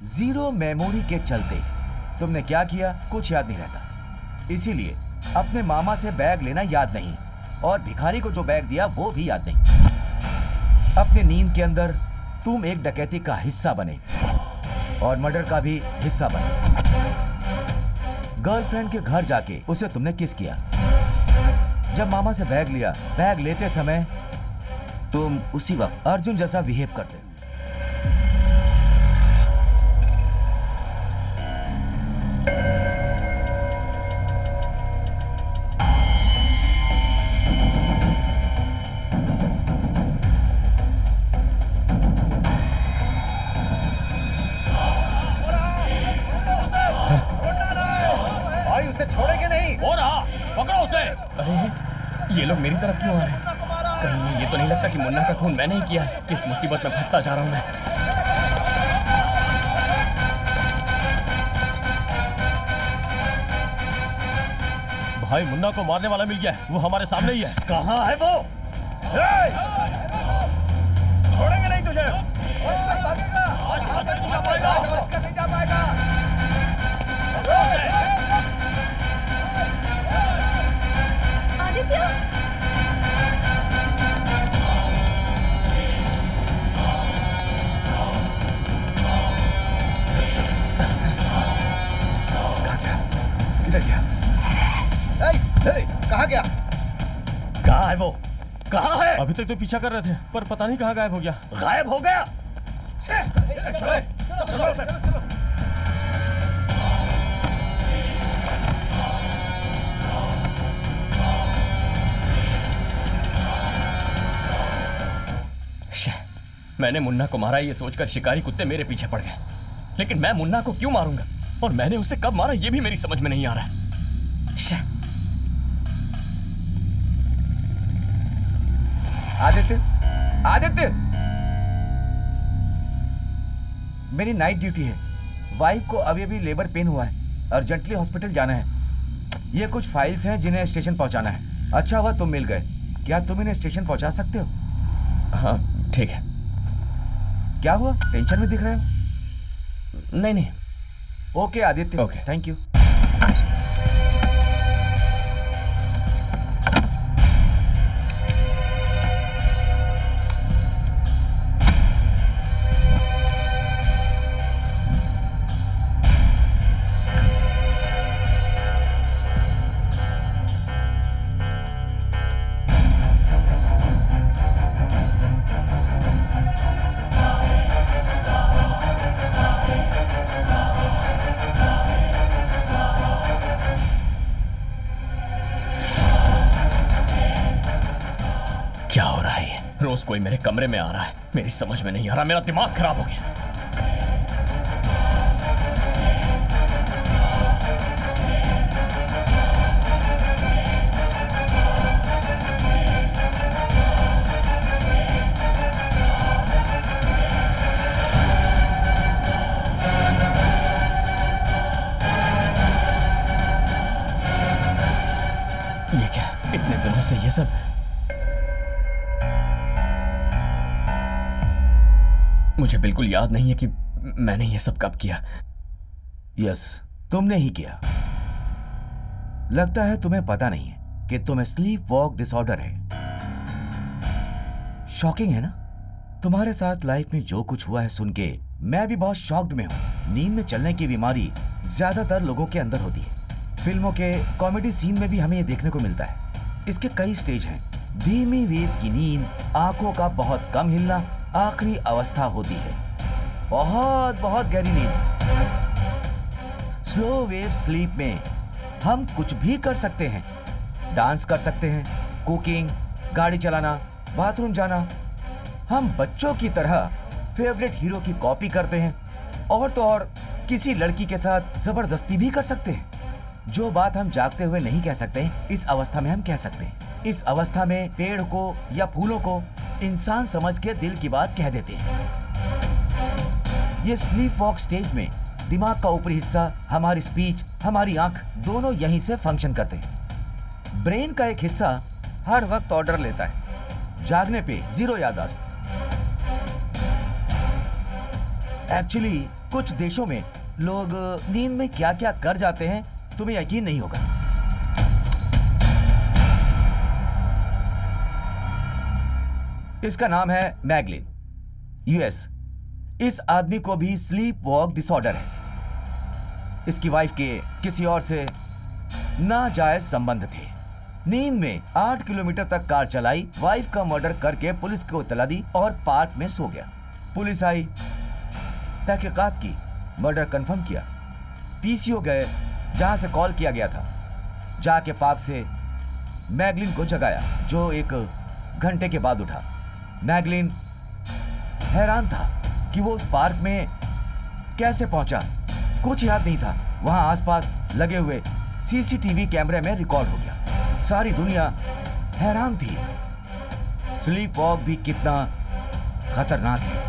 Zero memory के चलते तुमने क्या किया कुछ याद नहीं रहता। इसीलिए अपने मामा से बैग लेना याद नहीं और भिखारी को जो बैग दिया वो भी याद नहीं। अपने नींद के अंदर तुम एक डकैती का हिस्सा बने और मर्डर का भी हिस्सा बने। गर्लफ्रेंड के घर जाके उसे तुमने किस किया। जब मामा से बैग लिया, बैग लेते समय तुम उसी वक्त अर्जुन जैसा बिहेव करते। ये लोग मेरी तरफ क्यों आ रहे हैं? कहीं नहीं, ये तो नहीं लगता कि मुन्ना का खून मैंने ही किया है। किस मुसीबत में फंसता जा रहा हूं मैं। भाई मुन्ना को मारने वाला मिल गया है, वो हमारे सामने ही है। कहाँ है वो? छोड़ेंगे नहीं तुझे। किधर गया? कहाँ गया? कहाँ है वो? कहाँ है? अभी तक तो पीछा कर रहे थे पर पता नहीं कहाँ गायब हो गया। गायब हो गया? मैंने मुन्ना को मारा ये सोचकर शिकारी कुत्ते मेरे पीछे पड़ गए, लेकिन मैं मुन्ना को क्यों मारूंगा और मैंने उसे कब मारा ये भी मेरी समझ में नहीं आ रहा है। आदित्य, आदित्य, मेरी नाइट ड्यूटी है। वाइफ को अभी अभी लेबर पेन हुआ है, अर्जेंटली हॉस्पिटल जाना है। ये कुछ फाइल्स हैं जिन्हें स्टेशन पहुंचाना है। अच्छा हुआ तुम मिल गए। क्या तुम इन्हें स्टेशन पहुंचा सकते हो? हाँ ठीक है। क्या हुआ, टेंशन में दिख रहे हो? नहीं नहीं। Okay Aditya, okay, thank you. रोज कोई मेरे कमरे में आ रहा है, मेरी समझ में नहीं आ रहा, मेरा दिमाग खराब हो गया। ये क्या, इतने दिनों से ये सब? मुझे बिल्कुल याद नहीं है कि मैंने ये सब कब किया। यस, तुमने ही किया। लगता है तुम्हें पता नहीं है कि तुम्हें स्लीप वॉक डिसऑर्डर है। शॉकिंग है ना? तुम्हारे साथ लाइफ में जो कुछ हुआ है सुन के मैं भी बहुत शॉक्ड में हूं। नींद में चलने की बीमारी ज्यादातर लोगों के अंदर होती है। फिल्मों के कॉमेडी सीन में भी हमें ये देखने को मिलता है। इसके कई स्टेज हैं। धीमी वेव की नींद, आंखों का बहुत कम हिलना आखिरी अवस्था होती है। बहुत बहुत गहरी नींद, स्लो वेव स्लीप में हम कुछ भी कर सकते हैं। डांस कर सकते हैं, कुकिंग, गाड़ी चलाना, बाथरूम जाना। हम बच्चों की तरह फेवरेट हीरो की कॉपी करते हैं और तो और किसी लड़की के साथ जबरदस्ती भी कर सकते हैं। जो बात हम जागते हुए नहीं कह सकते, इस अवस्था में हम कह सकते हैं। इस अवस्था में पेड़ को या फूलों को इंसान समझ के दिल की बात कह देते हैं। ये स्लीप वॉक स्टेज में दिमाग का ऊपरी हिस्सा, हमारी स्पीच, हमारी आंख दोनों यहीं से फंक्शन करते हैं। ब्रेन का एक हिस्सा हर वक्त ऑर्डर लेता है। जागने पे जीरो याददाश्त, एक्चुअली कुछ देशों में लोग नींद में क्या क्या कर जाते हैं तुम्हें यकीन नहीं होगा। इसका नाम है मैगलिन, यूएस। इस आदमी को भी स्लीप वॉक डिसऑर्डर है। इसकी वाइफ के किसी और से नाजायज संबंध थे। नींद में 8 किलोमीटर तक कार चलाई, वाइफ का मर्डर करके पुलिस को इत्तला दी और पार्क में सो गया। पुलिस आई, तहकीकात की, मर्डर कंफर्म किया। पीसीओ गए जहां से कॉल किया गया था, जाके पार्क से मैगलिन को जगाया जो 1 घंटे के बाद उठा। मैगलिन हैरान था कि वो उस पार्क में कैसे पहुंचा, कुछ याद नहीं था। वहां आसपास लगे हुए सीसीटीवी कैमरे में रिकॉर्ड हो गया। सारी दुनिया हैरान थी। स्लीप वॉक भी कितना खतरनाक है।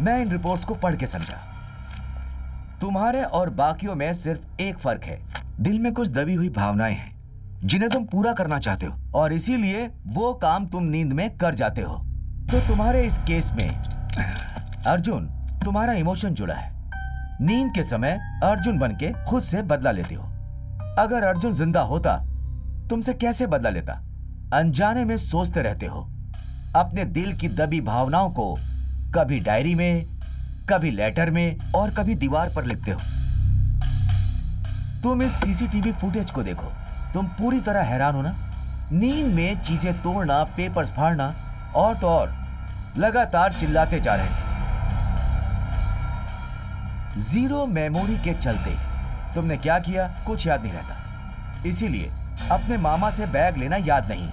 मैं इन रिपोर्ट्स को पढ़ के समझा। तुम्हारे और बाकियों में सिर्फ एक फर्क है, दिल में कुछ दबी हुई भावनाएं हैं जिन्हें तुम पूरा करना चाहते हो और इसीलिए वो काम तुम नींद में कर जाते हो। तो तुम्हारे इस केस में अर्जुन तुम्हारा इमोशन जुड़ा है। नींद के समय अर्जुन बनके खुद से बदला लेते हो। अगर अर्जुन जिंदा होता तुमसे कैसे बदला लेता? अनजाने में सोचते रहते हो। अपने दिल की दबी भावनाओं को कभी डायरी में, कभी लेटर में और कभी दीवार पर लिखते हो। तुम इस सीसीटीवी फुटेज को देखो, तुम पूरी तरह हैरान हो ना। नींद में चीजें तोड़ना, पेपर्स फाड़ना और तो और लगातार चिल्लाते जा रहे हैं। जीरो मेमोरी के चलते तुमने क्या किया कुछ याद नहीं रहता। इसीलिए अपने मामा से बैग लेना याद नहीं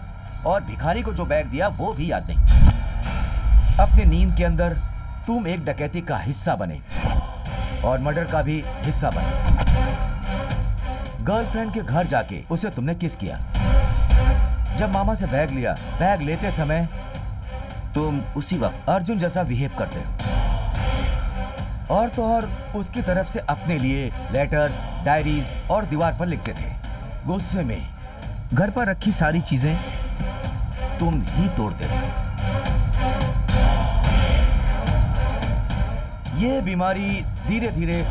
और भिखारी को जो बैग दिया वो भी याद नहीं। अपने नींद के अंदर तुम एक डकैती का हिस्सा बने और मर्डर का भी हिस्सा बने। गर्लफ्रेंड के घर जाके उसे तुमने किस किया। जब मामा से बैग लिया, बैग लेते समय तुम उसी वक्त अर्जुन जैसा बिहेव करते हो और तो और उसकी तरफ से अपने लिए लेटर्स, डायरीज और दीवार पर लिखते थे। गुस्से में घर पर रखी सारी चीजें तुम ही तोड़ते थे। ये बीमारी धीरे धीरे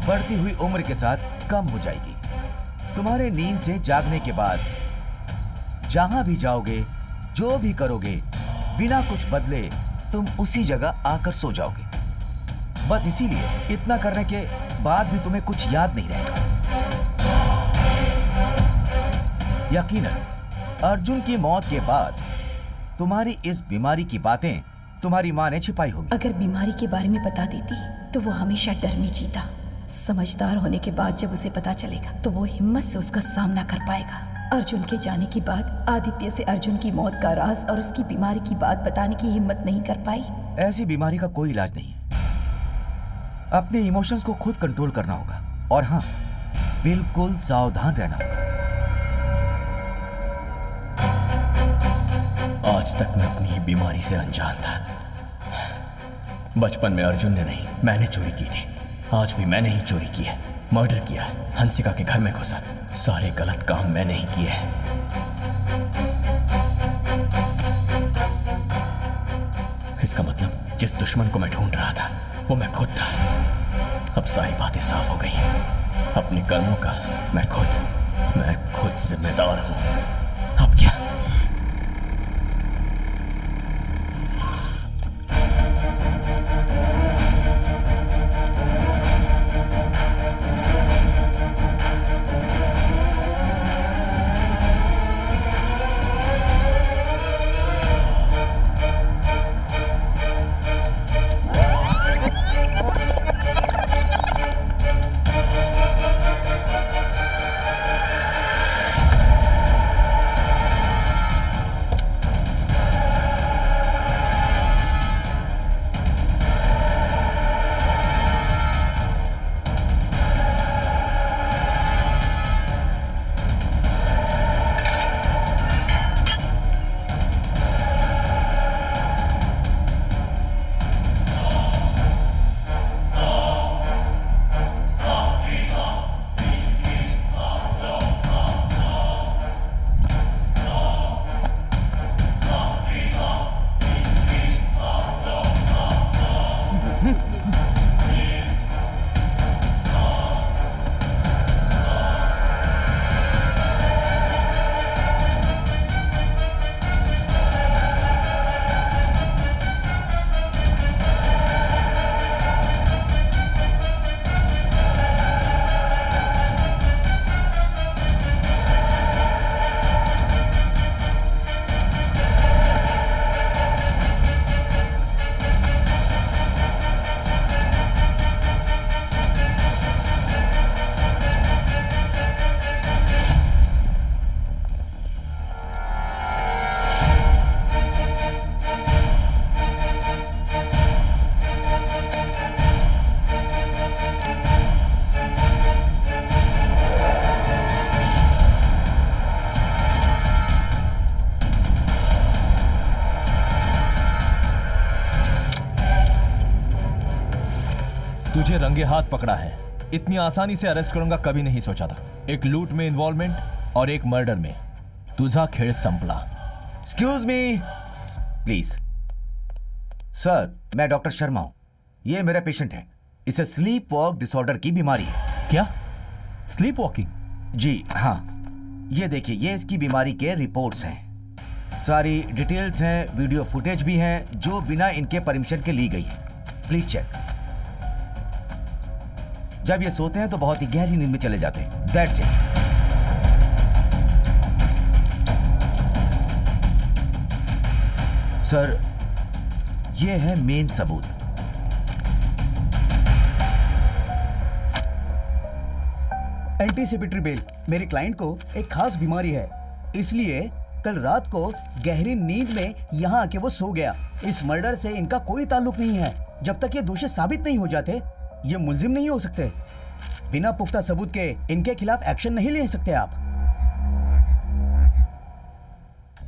बढ़ती हुई उम्र के साथ कम हो जाएगी। तुम्हारे नींद से जागने के बाद जहां भी जाओगे, जो भी करोगे, बिना कुछ बदले तुम उसी जगह आकर सो जाओगे। बस इसीलिए इतना करने के बाद भी तुम्हें कुछ याद नहीं रहेगा। यकीनन अर्जुन की मौत के बाद तुम्हारी इस बीमारी की बातें तुम्हारी माँ ने छिपाई होंगी। अगर बीमारी के बारे में बता देती तो वो हमेशा डर में जीता। समझदार होने के बाद जब उसे पता चलेगा तो वो हिम्मत से उसका सामना कर पाएगा। अर्जुन के जाने के बाद आदित्य से अर्जुन की मौत का राज और उसकी बीमारी की बात बताने की हिम्मत नहीं कर पाई। ऐसी बीमारी का कोई इलाज नहीं है। अपने इमोशंस को खुद कंट्रोल करना होगा और हाँ, बिल्कुल सावधान रहना होगा। आज तक मैं अपनी बीमारी से अनजान था। बचपन में अर्जुन ने नहीं, मैंने चोरी की थी। आज भी मैंने ही चोरी की है, मर्डर किया है, हंसिका के घर में घुसा। सारे गलत काम मैंने ही किए हैं। इसका मतलब जिस दुश्मन को मैं ढूंढ रहा था वो मैं खुद था। अब सारी बातें साफ हो गई। अपने कर्मों का मैं खुद जिम्मेदार हूं। अब क्या? तुझे रंगे हाथ पकड़ा है। इतनी आसानी से अरेस्ट करूंगा कभी नहीं सोचा था। एक लूट में इन्वॉल्वमेंट और एक मर्डर में तुझा खेळ संपला। Excuse me please. सर, मैं डॉक्टर शर्मा हूं। ये मेरा पेशेंट है। इसे स्लीप वॉक डिसऑर्डर की बीमारी है। क्या? Sleep walking? जी हाँ, ये देखिए, ये इसकी बीमारी के रिपोर्ट्स हैं। सारी डिटेल्स हैं, वीडियो फुटेज भी हैं जो बिना इनके परमिशन के ली गई है। Please check. जब ये सोते हैं तो बहुत ही गहरी नींद में चले जाते हैं। That's it. सर, ये है मेन सबूत। Anticipatory bail. मेरे क्लाइंट को एक खास बीमारी है, इसलिए कल रात को गहरी नींद में यहाँ आके वो सो गया। इस मर्डर से इनका कोई ताल्लुक नहीं है। जब तक ये दोषी साबित नहीं हो जाते, ये मुलजिम नहीं हो सकते। बिना पुख्ता सबूत के इनके खिलाफ एक्शन नहीं ले सकते आप।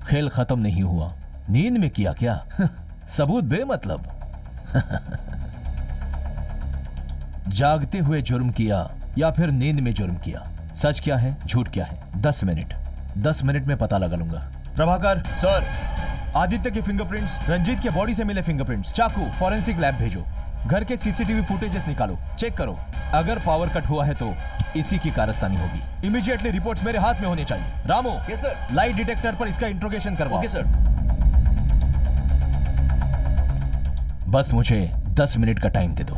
खेल खत्म नहीं हुआ। नींद में किया क्या? सबूत बेमतलब। जागते हुए जुर्म किया या फिर नींद में जुर्म किया, सच क्या है झूठ क्या है? 10 मिनट में पता लगा लूंगा। प्रभाकर सर, आदित्य के फिंगरप्रिंट्स, रंजीत के बॉडी से मिले फिंगरप्रिंट्स, चाकू फॉरेंसिक लैब भेजो। घर के सीसीटीवी फुटेजेस निकालो, चेक करो। अगर पावर कट हुआ है तो इसी की कारस्तानी होगी। इमीडिएटली रिपोर्ट्स मेरे हाथ में होने चाहिए। Ramu, yes sir. Light detector पर इसका इंट्रोगेशन करवाओ। Okay sir. बस मुझे 10 मिनट का टाइम दे दो।